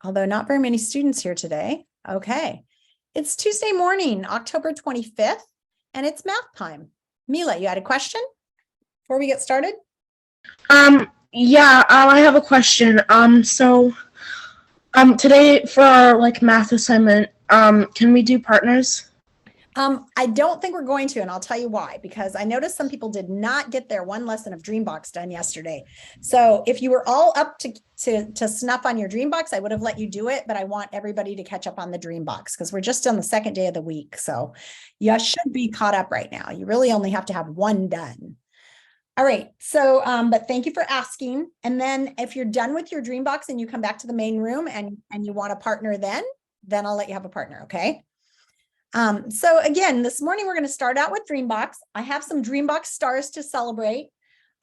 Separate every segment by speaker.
Speaker 1: although not very many students here today. Okay. It's Tuesday morning, October 25th, and it's math time. Mila, you had a question before we get started?
Speaker 2: I have a question. Today for our math assignment, can we do partners?
Speaker 1: I don't think we're going to, and I'll tell you why, because I noticed some people did not get their one lesson of Dreambox done yesterday. So if you were all up to snuff on your Dreambox, I would have let you do it, but I want everybody to catch up on the Dreambox because we're just on the second day of the week. So you should be caught up right now. You really only have to have one done. All right. So, but thank you for asking. And then if you're done with your Dreambox and you come back to the main room and you want a partner, then I'll let you have a partner. Okay. So again, this morning we're going to start out with Dreambox. I have some Dreambox stars to celebrate.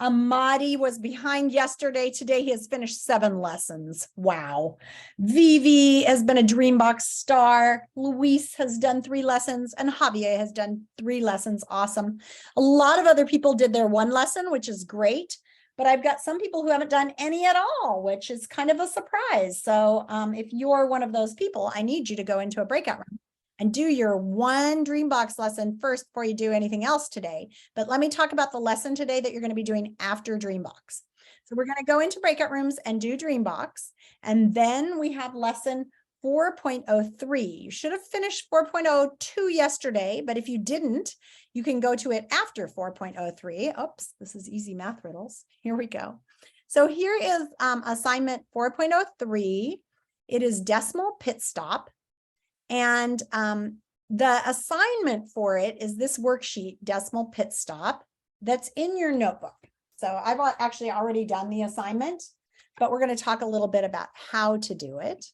Speaker 1: Amadi was behind yesterday. Today he has finished 7 lessons. Wow. Vivi has been a Dreambox star. Luis has done 3 lessons and Javier has done 3 lessons. Awesome. A lot of other people did their 1 lesson, which is great. But I've got some people who haven't done any at all, which is kind of a surprise. So if you're one of those people, I need you to go into a breakout room and do your 1 Dreambox lesson first before you do anything else today. But let me talk about the lesson today that you're going to be doing after Dreambox. So we're going to go into breakout rooms and do Dreambox. And then we have lesson 4.03. You should have finished 4.02 yesterday, but if you didn't, you can go to it after 4.03. Oops, this is easy math riddles. Here we go. So here is assignment 4.03. It is decimal pit stop. And the assignment for it is this worksheet, decimal pit stop, that's in your notebook. So I've actually already done the assignment, but we're going to talk a little bit about how to do it.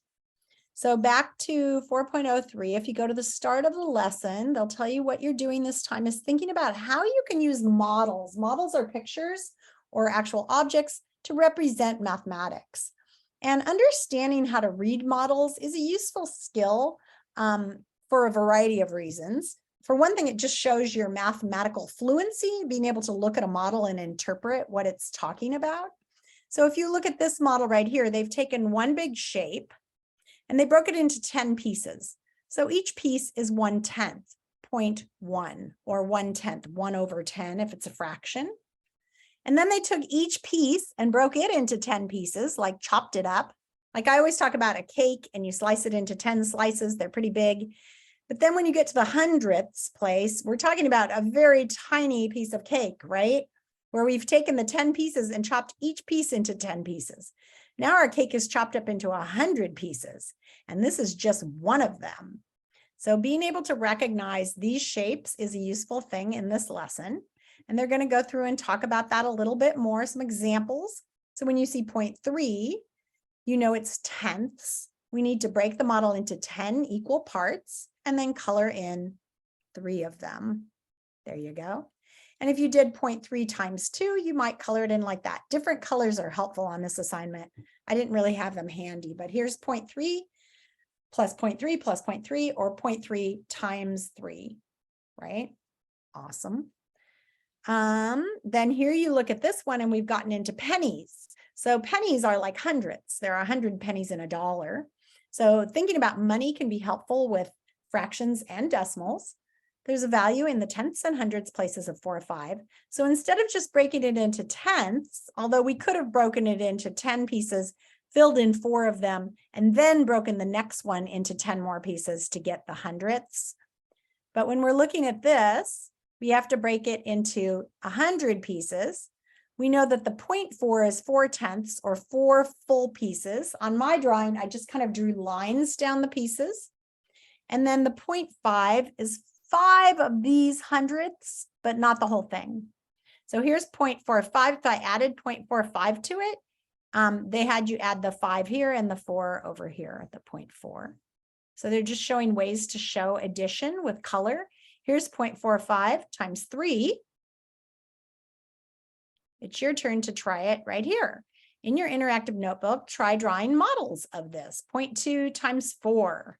Speaker 1: So back to 4.03, if you go to the start of the lesson, they'll tell you what you're doing this time is thinking about how you can use models. Models are pictures or actual objects to represent mathematics. And understanding how to read models is a useful skill for a variety of reasons. For one thing, it just shows your mathematical fluency, being able to look at a model and interpret what it's talking about. So if you look at this model right here, they've taken one big shape and they broke it into 10 pieces. So each piece is 1/10, 0.1, or 1/10, 1/10 if it's a fraction. And then they took each piece and broke it into 10 pieces, like chopped it up. Like I always talk about a cake and you slice it into 10 slices, they're pretty big. But then when you get to the hundredths place, we're talking about a very tiny piece of cake, right? Where we've taken the 10 pieces and chopped each piece into 10 pieces. Now our cake is chopped up into 100 pieces, and this is just one of them. So being able to recognize these shapes is a useful thing in this lesson. And they're going to go through and talk about that a little bit more, some examples. So when you see 0.3, you know it's tenths. We need to break the model into 10 equal parts and then color in 3 of them. There you go. And if you did 0.3 times 2, you might color it in like that. Different colors are helpful on this assignment. I didn't really have them handy, but here's 0.3 plus 0.3 plus 0.3 or 0.3 times 3, right? Awesome. Then here you look at this one and we've gotten into pennies. So pennies are like hundredths. There are 100 pennies in a dollar. So thinking about money can be helpful with fractions and decimals. There's a value in the tenths and hundredths places of 4 or 5. So instead of just breaking it into tenths, although we could have broken it into 10 pieces, filled in 4 of them, and then broken the next one into 10 more pieces to get the hundredths. But when we're looking at this, we have to break it into 100 pieces. We know that the 0.4 is 4/10 or 4 full pieces. On my drawing, I just kind of drew lines down the pieces. And then the 0.5 is 5 of these hundredths, but not the whole thing. So here's 0.45. If I added 0.45 to it, they had you add the 5 here and the 4 over here at the 0.4. So they're just showing ways to show addition with color. Here's 0.45 times 3. It's your turn to try it right here. In your interactive notebook, try drawing models of this. 0.2 times 4.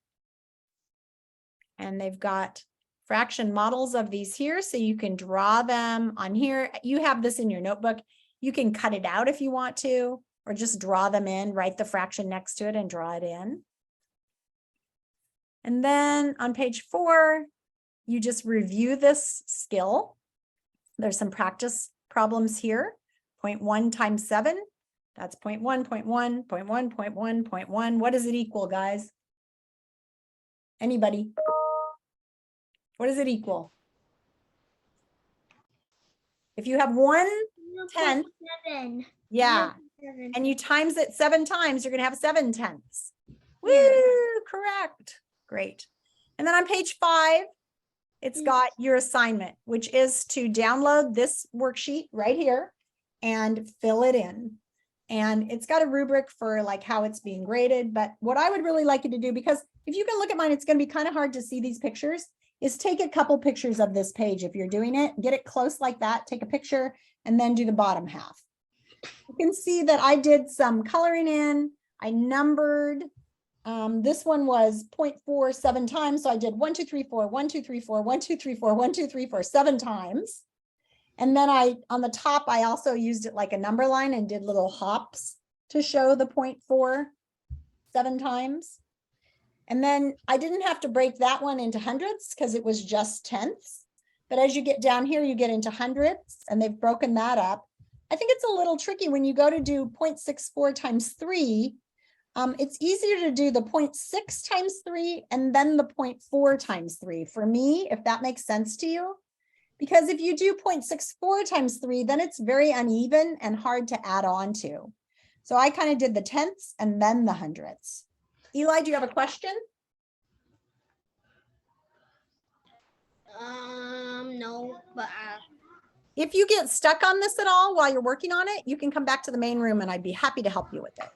Speaker 1: And they've got fraction models of these here, so you can draw them on here. You have this in your notebook. You can cut it out if you want to. or just draw them in, write the fraction next to it and draw it in. And then on page 4, you just review this skill. There's some practice problems here. 0.1 times 7, that's 0.1, 0.1, 0.1, 0.1, 0.1. What does it equal, guys? Anybody? What does it equal? If you have 1/10,
Speaker 3: 7.
Speaker 1: yeah,
Speaker 3: 7.
Speaker 1: and you times it 7 times, you're gonna have 7/10. Woo,
Speaker 3: Yeah.
Speaker 1: correct. Great. And then on page 5, it's got your assignment, which is to download this worksheet right here and fill it in. And it's got a rubric for like how it's being graded. But what I would really like you to do, because if you can look at mine, it's going to be kind of hard to see these pictures, is take a couple pictures of this page. If you're doing it, get it close like that, take a picture, and then do the bottom half. You can see that I did some coloring in. I numbered. This one was 0.47 times. So I did 1, 2, 3, 4, 1, 2, 3, 4, 1, 2, 3, 4, 1, 2, 3, 4, 7 times. And then on the top, I also used it like a number line and did little hops to show the 0.47 times. And then I didn't have to break that one into hundredths because it was just tenths. But as you get down here, you get into hundredths, and they've broken that up. I think it's a little tricky when you go to do 0.64 times 3. It's easier to do the 0.6 times 3 and then the 0.4 times 3 for me, if that makes sense to you. Because if you do 0.64 times 3, then it's very uneven and hard to add on to. So I kind of did the tenths and then the hundredths. Eli, do you have a question?
Speaker 3: No, but
Speaker 1: If you get stuck on this at all while you're working on it, you can come back to the main room and I'd be happy to help you with it.